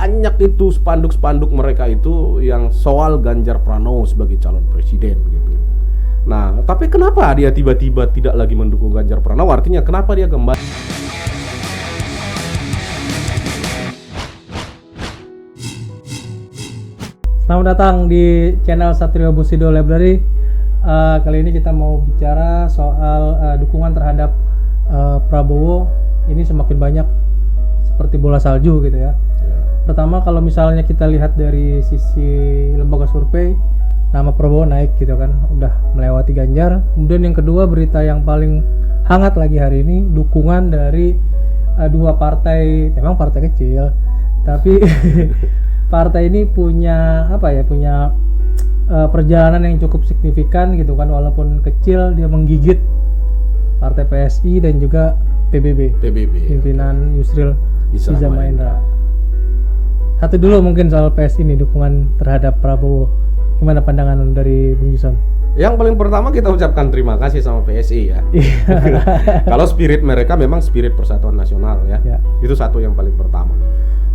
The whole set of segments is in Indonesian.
banyak itu spanduk-spanduk mereka itu yang soal Ganjar Pranowo sebagai calon presiden gitu. Nah, tapi kenapa dia tiba-tiba tidak lagi mendukung Ganjar Pranowo? Artinya kenapa dia kembali? Selamat datang di channel Satrio Busido Library. Kali ini kita mau bicara soal dukungan terhadap Prabowo. Ini semakin banyak seperti bola salju gitu ya. Pertama, kalau misalnya kita lihat dari sisi lembaga survei, nama Prabowo naik gitu kan, udah melewati Ganjar. Kemudian yang kedua, berita yang paling hangat lagi hari ini, dukungan dari dua partai, memang partai kecil, tapi partai ini punya perjalanan yang cukup signifikan gitu kan, walaupun kecil dia menggigit partai PSI dan juga PBB pimpinan Yusril Iza Mahendra. Satu dulu mungkin soal PSI ini, dukungan terhadap Prabowo. Gimana pandangan dari Bung Yuson? Yang paling pertama kita ucapkan terima kasih sama PSI ya. Kalau spirit mereka memang spirit persatuan nasional ya. Itu satu yang paling pertama.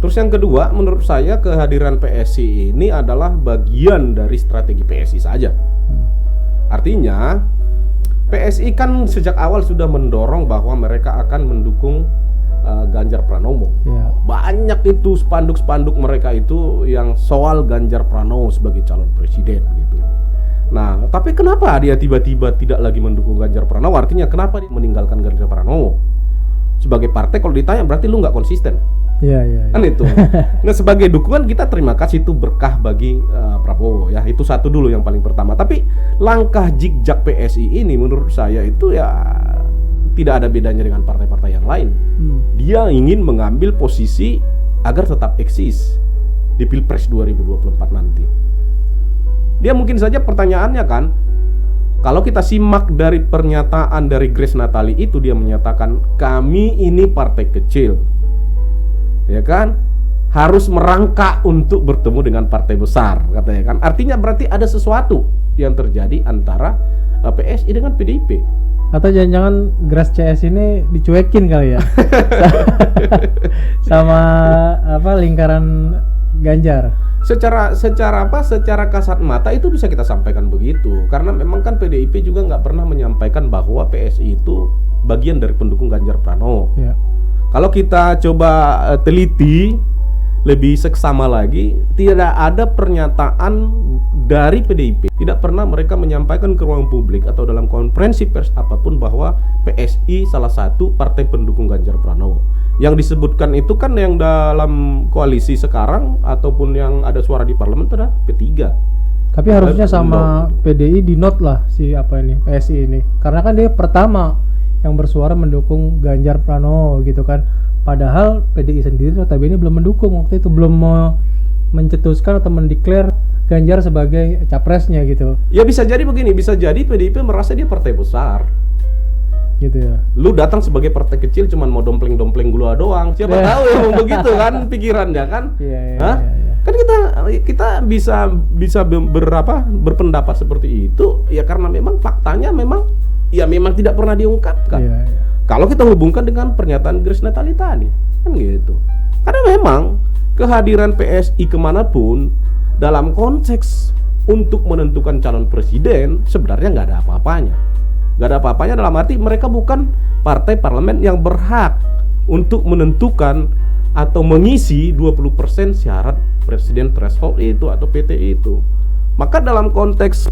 Terus yang kedua, menurut saya kehadiran PSI ini adalah bagian dari strategi PSI saja. Artinya PSI kan sejak awal sudah mendorong bahwa mereka akan mendukung Ganjar Pranowo. Banyak itu spanduk-spanduk mereka itu yang soal Ganjar Pranowo sebagai calon presiden gitu. Nah, tapi kenapa dia tiba-tiba tidak lagi mendukung Ganjar Pranowo? Artinya kenapa dia meninggalkan Ganjar Pranowo? Sebagai partai kalau ditanya berarti lu nggak konsisten. Kan itu. Nah, sebagai dukungan kita terima kasih, itu berkah bagi Prabowo ya. Itu satu dulu yang paling pertama. Tapi langkah jikjak PSI ini menurut saya itu ya tidak ada bedanya dengan partai-partai yang lain. Dia ingin mengambil posisi agar tetap eksis di Pilpres 2024 nanti. Dia mungkin saja pertanyaannya kan, kalau kita simak dari pernyataan dari Grace Natali itu, dia menyatakan kami ini partai kecil, ya kan, harus merangkak untuk bertemu dengan partai besar, katanya kan. Artinya berarti ada sesuatu yang terjadi antara PSI dengan PDIP. Atau jangan-jangan Grace CS ini dicuekin kali ya sama lingkaran Ganjar. Secara kasat mata itu bisa kita sampaikan begitu, karena memang kan PDIP juga nggak pernah menyampaikan bahwa PSI itu bagian dari pendukung Ganjar Pranowo. Kalau kita coba teliti lebih seksama lagi, tidak ada pernyataan dari PDIP, tidak pernah mereka menyampaikan ke ruang publik atau dalam konferensi pers apapun bahwa PSI salah satu partai pendukung Ganjar Pranowo. Yang disebutkan itu kan yang dalam koalisi sekarang ataupun yang ada suara di parlemen itu adalah P3. Tapi harusnya sama PDI di note lah si PSI ini, karena kan dia pertama yang bersuara mendukung Ganjar Pranowo gitu kan. Padahal PDI sendiri notabene belum mendukung waktu itu, belum mencetuskan atau mendeklar Ganjar sebagai capresnya gitu. Ya bisa jadi begini, bisa jadi PDIP merasa dia partai besar gitu ya. Lu datang sebagai partai kecil cuman mau dompleng-dompleng gula doang. Siapa tahu ya begitu kan pikirannya kan? Kan kita bisa berpendapat seperti itu ya, karena memang faktanya memang tidak pernah diungkapkan. Kalau kita hubungkan dengan pernyataan Grace Natali tadi kan gitu. Karena memang kehadiran PSI kemanapun dalam konteks untuk menentukan calon presiden sebenarnya nggak ada apa-apanya. Nggak ada apa-apanya dalam arti mereka bukan partai parlemen yang berhak untuk menentukan atau mengisi 20% syarat presiden threshold itu atau PT itu. Maka dalam konteks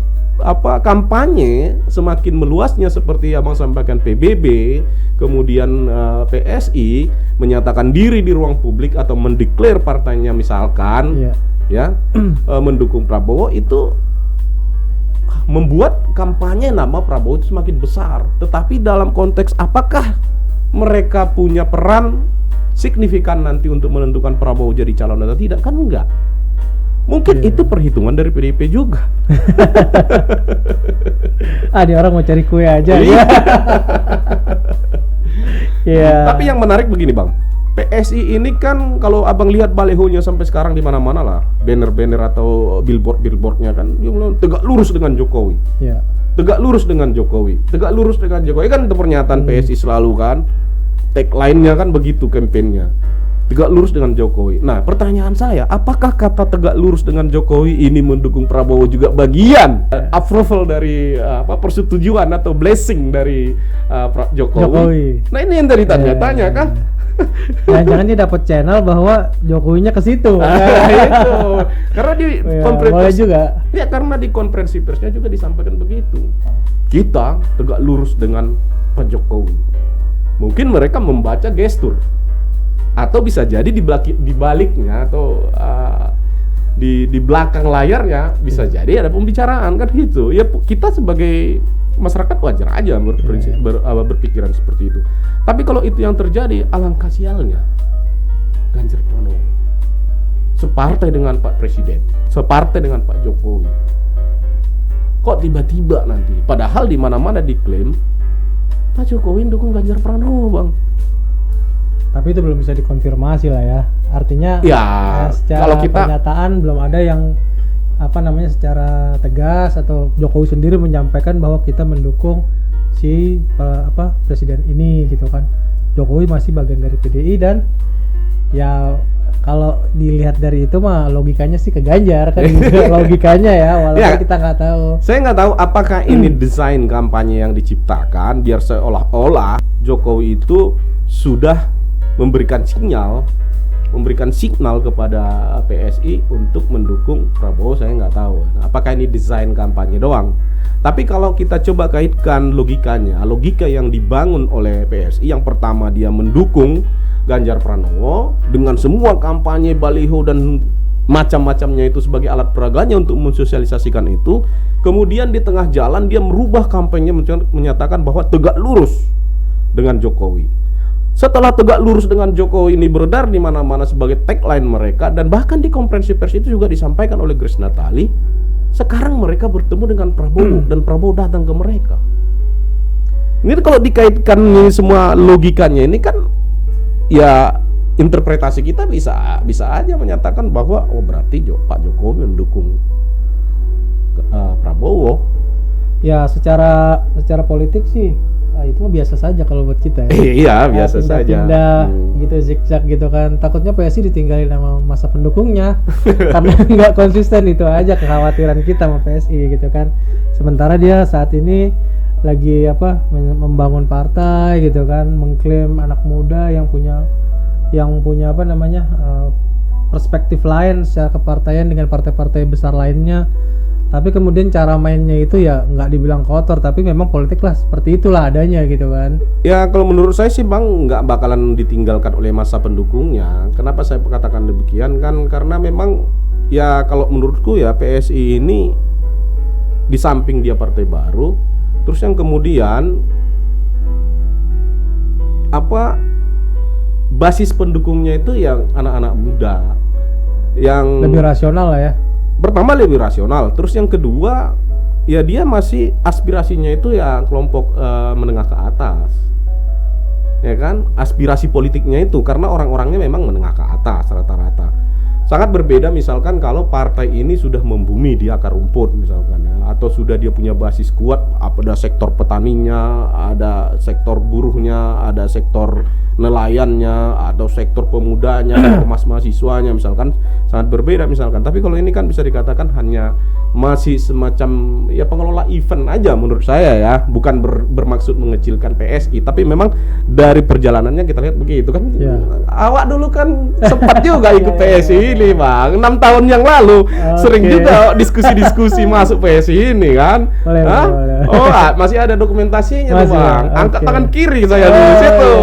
kampanye semakin meluasnya seperti yang sampaikan PBB, kemudian PSI menyatakan diri di ruang publik atau mendeklar partainya misalkan mendukung Prabowo, itu membuat kampanye nama Prabowo itu semakin besar. Tetapi dalam konteks apakah mereka punya peran signifikan nanti untuk menentukan Prabowo jadi calon atau tidak, kan enggak. Mungkin itu perhitungan dari PDIP juga. Dia orang mau cari kue aja. Tapi yang menarik begini Bang, PSI ini kan kalau abang lihat balihonya sampai sekarang di mana-mana lah, banner-banner atau billboard-billboardnya kan, tegak lurus dengan Jokowi. Tegak lurus dengan Jokowi. Tegak lurus dengan Jokowi kan itu pernyataan PSI selalu kan. Tagline-nya kan begitu, kampanyenya. tegak lurus dengan Jokowi. Nah, pertanyaan saya, apakah kata tegak lurus dengan Jokowi ini mendukung Prabowo juga bagian approval dari persetujuan atau blessing dari Jokowi? Nah, ini yang tadi tanya kan. Jangan-jangan dia dapat channel bahwa Jokowinya ke situ. Itu. Karena di konferensi boleh juga. Ya, karena di konferensi persnya juga disampaikan begitu. Kita tegak lurus dengan Pak Jokowi. Mungkin mereka membaca gestur. Atau bisa jadi di baliknya atau di belakang layarnya bisa jadi ada pembicaraan kan gitu. Ya kita sebagai masyarakat wajar aja berpikiran seperti itu. Tapi kalau itu yang terjadi, alangkah sialnya Ganjar Pranowo separtai dengan Pak Presiden, separtai dengan Pak Jokowi. Kok tiba-tiba nanti, padahal di mana-mana diklaim Pak Jokowi dukung Ganjar Pranowo, Bang. Tapi itu belum bisa dikonfirmasi lah ya. Artinya secara kalau kita pernyataan belum ada yang secara tegas atau Jokowi sendiri menyampaikan bahwa kita mendukung si presiden ini gitu kan. Jokowi masih bagian dari PDI dan ya kalau dilihat dari itu mah logikanya sih ke Ganjar kan logikanya ya, walaupun kita nggak tahu. Saya nggak tahu apakah ini desain kampanye yang diciptakan biar seolah-olah Jokowi itu sudah memberikan signal kepada PSI untuk mendukung Prabowo. Saya nggak tahu apakah ini desain kampanye doang. Tapi kalau kita coba kaitkan logika yang dibangun oleh PSI, yang pertama dia mendukung Ganjar Pranowo dengan semua kampanye, baliho dan macam-macamnya itu sebagai alat peraganya untuk mensosialisasikan itu. Kemudian di tengah jalan dia merubah kampanye, menyatakan bahwa tegak lurus dengan Jokowi. Setelah tegak lurus dengan Jokowi ini beredar di mana-mana sebagai tagline mereka, dan bahkan di konferensi pers itu juga disampaikan oleh Grace Natali, sekarang mereka bertemu dengan Prabowo dan Prabowo datang ke mereka. Ini kalau dikaitkan ini semua logikanya ini kan ya interpretasi kita bisa aja menyatakan bahwa berarti Pak Jokowi mendukung Prabowo. Ya secara politik sih itu mah biasa saja kalau buat kita ya. Iya, biasa saja. Pindah gitu, zigzag gitu kan. Takutnya PSI ditinggalin sama masa pendukungnya karena nggak konsisten, itu aja kekhawatiran kita sama PSI gitu kan. Sementara dia saat ini lagi membangun partai gitu kan, mengklaim anak muda yang punya perspektif lain secara kepartaian dengan partai-partai besar lainnya. Tapi kemudian cara mainnya itu ya nggak dibilang kotor, tapi memang politik lah seperti itulah adanya gitu kan. Ya kalau menurut saya sih Bang, nggak bakalan ditinggalkan oleh masa pendukungnya. Kenapa saya katakan demikian kan? Karena memang ya kalau menurutku ya PSI ini di samping dia partai baru, terus yang kemudian basis pendukungnya itu yang anak-anak muda yang lebih rasional lah ya. Pertama lebih rasional, terus yang kedua ya dia masih aspirasinya itu ya kelompok menengah ke atas, ya kan, aspirasi politiknya itu karena orang-orangnya memang menengah ke atas rata-rata. Sangat berbeda misalkan kalau partai ini sudah membumi di akar rumput misalkan ya, atau sudah dia punya basis kuat, ada sektor petaninya, ada sektor buruhnya, ada sektor nelayannya, atau sektor pemudanya, ormas mahasiswanya misalkan, sangat berbeda misalkan. Tapi kalau ini kan bisa dikatakan hanya masih semacam ya pengelola event aja menurut saya ya, bukan bermaksud mengecilkan PSI, tapi memang dari perjalanannya kita lihat begitu kan. Awak dulu kan sempat juga ikut PSI ini Bang, 6 tahun yang lalu sering juga diskusi-diskusi masuk PSI ini kan. Boleh. Masih ada dokumentasinya tuh Bang. Angkat tangan kiri saya di situ.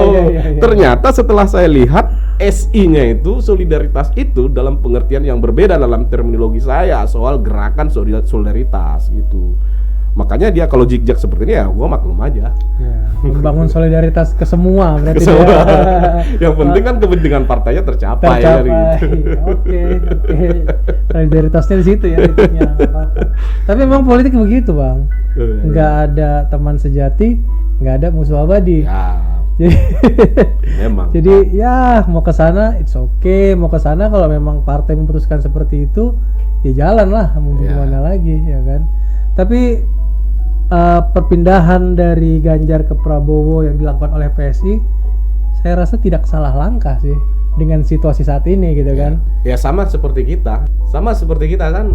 Ternyata setelah saya lihat SI-nya itu, solidaritas itu dalam pengertian yang berbeda dalam terminologi saya soal gerakan solidaritas gitu. Makanya dia kalau zigzag seperti ini ya gue maklum aja. Membangun solidaritas ke semua berarti. Yang penting kan kepentingan partainya tercapai. Oke. Solidaritasnya di situ ya titiknya. Tapi memang politik begitu Bang. Nggak ada teman sejati, nggak ada musuh abadi. Jadi ya mau ke sana it's okay, mau ke sana kalau memang partai memutuskan seperti itu ya jalan lah, mau gimana lagi ya kan. Tapi perpindahan dari Ganjar ke Prabowo yang dilakukan oleh PSI saya rasa tidak salah langkah sih dengan situasi saat ini gitu kan. Ya sama seperti kita kan.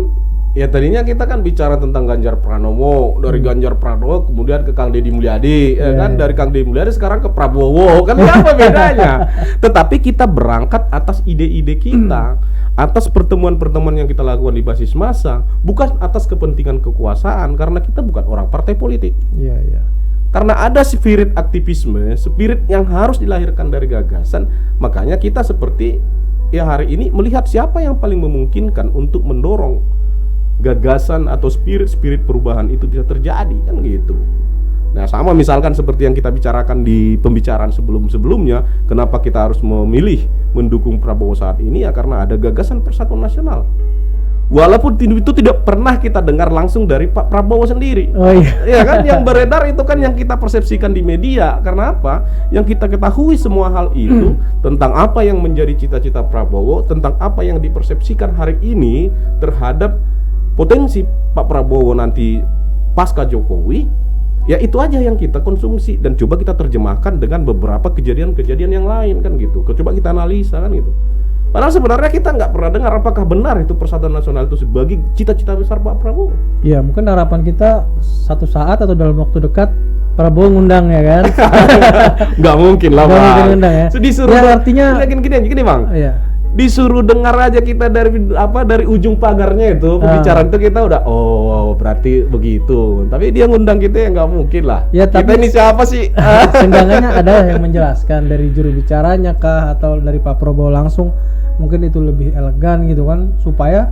Ya tadinya kita kan bicara tentang Ganjar Pranowo, dari Ganjar Pranowo kemudian ke Kang Deddy Mulyadi, kan dari Kang Deddy Mulyadi sekarang ke Prabowo, kan apa bedanya? Tetapi kita berangkat atas ide-ide kita, atas pertemuan-pertemuan yang kita lakukan di basis massa, bukan atas kepentingan kekuasaan, karena kita bukan orang partai politik. Iya. Karena ada spirit aktivisme, spirit yang harus dilahirkan dari gagasan, makanya kita seperti ya hari ini melihat siapa yang paling memungkinkan untuk mendorong gagasan atau spirit perubahan itu bisa terjadi, kan gitu. Nah sama misalkan seperti yang kita bicarakan di pembicaraan sebelumnya, kenapa kita harus memilih mendukung Prabowo saat ini ya karena ada gagasan Persatuan Nasional. Walaupun itu tidak pernah kita dengar langsung dari Pak Prabowo sendiri. Oh iya. Ya kan yang beredar itu kan yang kita persepsikan di media. Karena apa? Yang kita ketahui semua hal itu tentang apa yang menjadi cita-cita Prabowo, tentang apa yang dipersepsikan hari ini terhadap potensi Pak Prabowo nanti pasca Jokowi, ya itu aja yang kita konsumsi dan coba kita terjemahkan dengan beberapa kejadian-kejadian yang lain kan gitu. Coba kita analisa kan gitu. Padahal sebenarnya kita nggak pernah dengar apakah benar itu Persatuan Nasional itu sebagai cita-cita besar Pak Prabowo. Iya, mungkin harapan kita satu saat atau dalam waktu dekat Prabowo ngundang ya kan? Nggak mungkin lah Bang. Nggak mungkin ngundang ya. Disuruh ya, artinya gini Bang. Iya. Disuruh dengar aja kita dari ujung pagarnya itu pembicaraan itu kita udah berarti begitu. Tapi dia ngundang kita ya nggak mungkin lah. Ya, kita ini siapa sih? Seenggaknya ada yang menjelaskan dari juru bicaranya kah atau dari Pak Prabowo langsung, mungkin itu lebih elegan gitu kan, supaya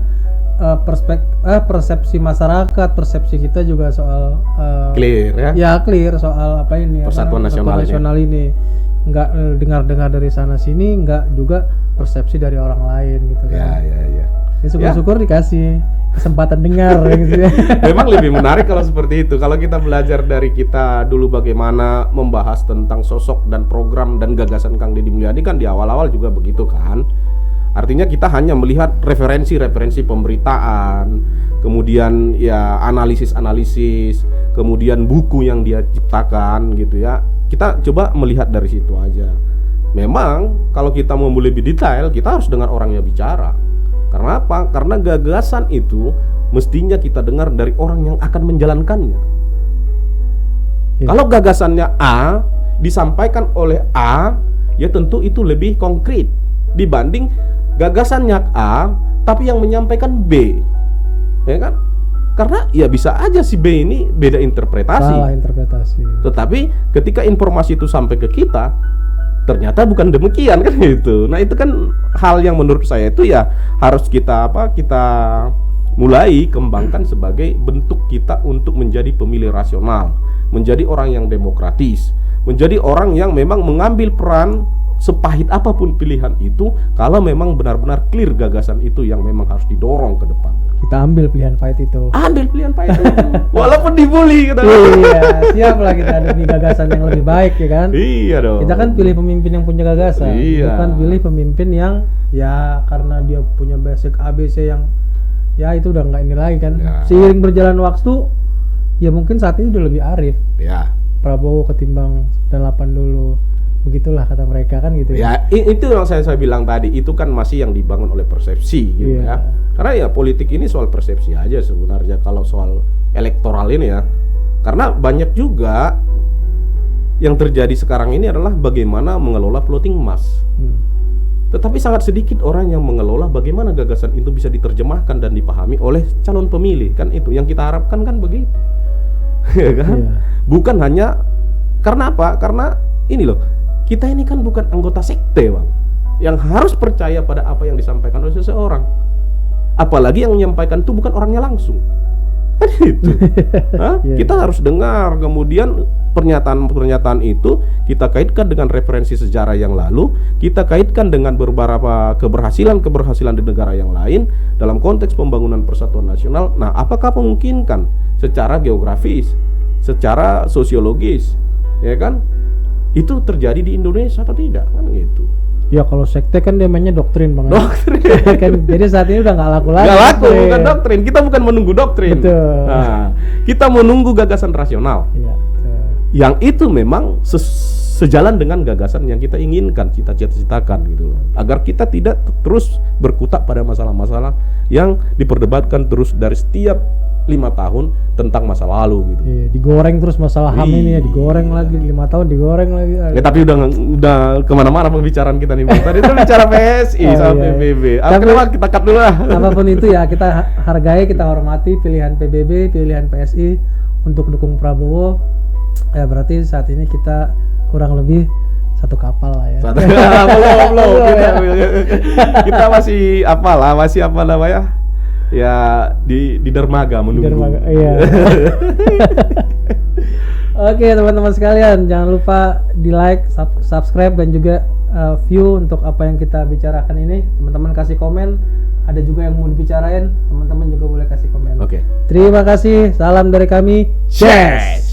persepsi masyarakat, persepsi kita juga soal clear ya. Ya clear soal apa ini Persatuan Nasional ini. Nggak dengar-dengar dari sana sini, nggak juga persepsi dari orang lain gitu kan. Ya. Ya syukur-syukur dikasih kesempatan dengar gitu ya. Memang lebih menarik kalau seperti itu. Kalau kita belajar dari kita dulu bagaimana membahas tentang sosok dan program dan gagasan Kang Deddy Mulyadi kan di awal-awal juga begitu kan. Artinya kita hanya melihat referensi pemberitaan, kemudian ya analisis, kemudian buku yang dia ciptakan gitu ya. Kita coba melihat dari situ aja. Memang kalau kita mau lebih detail, kita harus dengar orangnya bicara. Karena apa? Karena gagasan itu mestinya kita dengar dari orang yang akan menjalankannya. Kalau gagasannya A disampaikan oleh A, ya tentu itu lebih konkret dibanding gagasannya A tapi yang menyampaikan B. Ya kan? Karena ya bisa aja si B ini beda interpretasi. Salah interpretasi. Tetapi ketika informasi itu sampai ke kita, ternyata bukan demikian kan gitu. Nah itu kan hal yang menurut saya itu ya harus kita mulai kembangkan sebagai bentuk kita untuk menjadi pemilih rasional, menjadi orang yang demokratis, menjadi orang yang memang mengambil peran sepahit apapun pilihan itu, kalau memang benar-benar clear gagasan itu yang memang harus didorong ke depan. Kita ambil pilihan pahit itu. Ambil pilihan pahit itu. Walaupun dibully gitu. Iya, siap lah kita demi gagasan yang lebih baik ya kan. Iya dong. Kita kan pilih pemimpin yang punya gagasan, bukan pilih pemimpin yang ya karena dia punya basic ABC yang ya itu udah nggak ini lagi kan. Ya. Seiring berjalan waktu, ya mungkin saat ini udah lebih arif. Ya. Prabowo ketimbang 98 dulu. Begitulah kata mereka kan gitu ya. Itu yang saya bilang tadi, itu kan masih yang dibangun oleh persepsi gitu ya. Karena ya politik ini soal persepsi aja sebenarnya kalau soal elektoral ini ya. Karena banyak juga yang terjadi sekarang ini adalah bagaimana mengelola floating mass. Tetapi sangat sedikit orang yang mengelola bagaimana gagasan itu bisa diterjemahkan dan dipahami oleh calon pemilih. Kan itu yang kita harapkan kan begitu. Ya kan? Bukan hanya karena apa? Karena ini loh, kita ini kan bukan anggota sekte, Bang, yang harus percaya pada apa yang disampaikan oleh seseorang. Apalagi yang menyampaikan itu bukan orangnya langsung. Kan gitu. Kita harus dengar, kemudian pernyataan-pernyataan itu kita kaitkan dengan referensi sejarah yang lalu, kita kaitkan dengan beberapa keberhasilan di negara yang lain dalam konteks pembangunan persatuan nasional. Nah, apakah memungkinkan secara geografis, secara sosiologis, ya kan? Itu terjadi di Indonesia atau tidak kan gitu. Ya kalau sekte kan dia mainnya doktrin Bang. Doktrin. Kan, jadi saat ini udah nggak laku lagi. Nggak laku, bukan doktrin. Kita bukan menunggu doktrin. Betul. Nah, kita menunggu gagasan rasional. Iya. Yang itu memang sejalan dengan gagasan yang kita inginkan, kita cita-citakan gitu loh. Agar kita tidak terus berkutat pada masalah-masalah yang diperdebatkan terus dari setiap 5 tahun tentang masa lalu gitu. Iya, digoreng terus masalah HAM ini ya, digoreng lagi 5 tahun digoreng lagi. Ya, tapi udah kemana-mana pembicaraan kita nih Bang. Tadi itu bicara PSI sama PBB. Kenapa kita cut dulu lah. Apapun itu ya, kita hargai, kita hormati pilihan PBB, pilihan PSI untuk dukung Prabowo. Ya berarti saat ini kita kurang lebih satu kapal lah ya. Belum. Kita masih masih apa namanya? Ya di dermaga menunggu. Dermaga, iya. Oke teman-teman sekalian, jangan lupa di like, subscribe dan juga view untuk apa yang kita bicarakan ini. Teman-teman kasih komen. Ada juga yang mau dibicarain, teman-teman juga boleh kasih komen. Oke. Terima kasih. Salam dari kami. Cheers.